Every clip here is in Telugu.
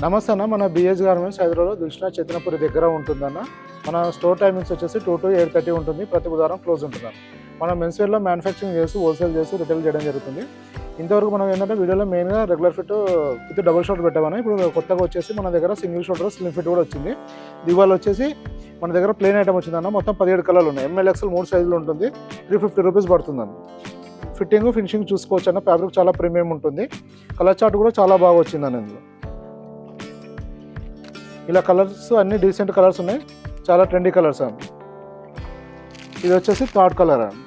నమస్తే అన్న, మన బిఎస్ గార్మెంట్స్ హైదరాబాద్ దిల్షుక్ చైతన్యపురి దగ్గర ఉంటుందన్న. మన స్టోర్ టైమింగ్స్ వచ్చేసి 2 to 8:30 ఉంటుంది. ప్రతి బుధవారం క్లోజ్ ఉంటుందన్న. మనం మెన్స్వేర్లో మ్యానుఫ్యాక్చరింగ్ చేసి హోల్సేల్ చేసి రిటైల్ చేయడం జరుగుతుంది. ఇంతవరకు మనం ఏంటంటే వీడియోలో మెయిన్గా regular fit with double shoulder పెట్టామని. ఇప్పుడు కొత్తగా వచ్చేసి మన దగ్గర సింగిల్ షోల్డర్ స్లిమ్ ఫిట్ కూడా వచ్చింది. ఇవాళ వచ్చేసి మన దగ్గర ప్లేన్ ఐటమ్ వచ్చిందన్న. మొత్తం 17 కలర్లు ఉన్నాయి. ML XL 3 సైజులు ఉంటుంది. 350 రూపీస్ పడుతుందన్న. ఫిట్టింగ్ ఫినిషింగ్ చూసుకోవచ్చు అన్న. ఫ్యాబ్రిక్ చాలా ప్రీమియం ఉంటుంది. కలర్ చార్ట్ కూడా చాలా బాగా వచ్చిందన్న. ఇందులో ఇలా కలర్స్ అన్ని డీసెంట్ కలర్స్ ఉన్నాయి. చాలా ట్రెండీ కలర్స్ అండి. ఇది వచ్చేసి 3rd కలర్ అండి.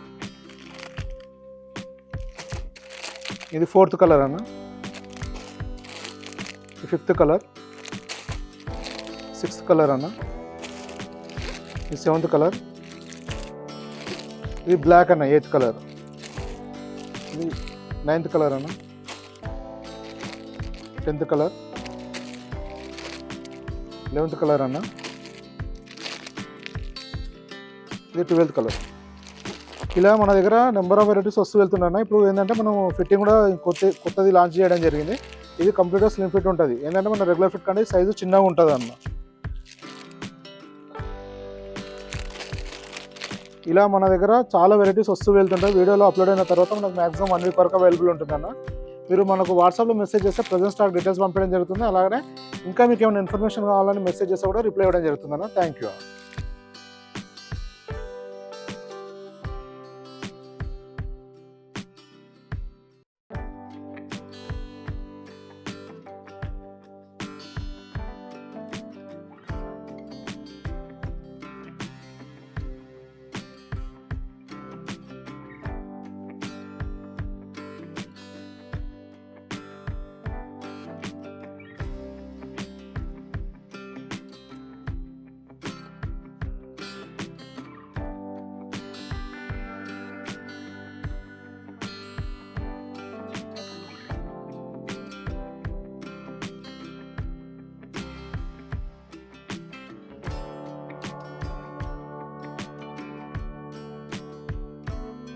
ఇది 4th కలర్ అన్న. 5th కలర్, 6th కలర్ అన్న. ఇది 7th కలర్. ఇది బ్లాక్ అన్న, 8th కలర్. ఇది 9th కలర్ అన్న. 10th కలర్, 11th కలర్ అన్న. ఇది 12th కలర్. ఇలా మన దగ్గర నెంబర్ ఆఫ్ వెరైటీస్ వస్తూ వెళ్తున్నాయి. ఇప్పుడు ఏంటంటే మనం ఫిట్టింగ్ కూడా కొత్తది లాంచ్ చేయడం జరిగింది. ఇది కంప్లీట్గా స్లిమ్ ఫిట్ ఉంటుంది. ఏంటంటే మన రెగ్యులర్ ఫిట్ కంటే సైజు చిన్నగా ఉంటుంది అన్న. ఇలా మన దగ్గర చాలా వెరైటీస్ వస్తూ వెళ్తుంటాయి. వీడియోలో అప్లోడ్ అయిన తర్వాత మనకు మ్యాక్సిమం 1 వీక్ వరకు అవైలబుల్ ఉంటుందన్న. మీరు మనకు వాట్సాప్లో మెసేజ్ చేస్తే ప్రజెంట్ స్టాక్ డీటెయిల్స్ పంపించడం జరుగుతుంది. అలాగే ఇంకా మీకు ఏమైనా ఇన్ఫర్మేషన్ కావాలని మెసేజ్ చేస్తే కూడా రిప్లై ఇవ్వడం జరుగుతుందన్న. Thank you.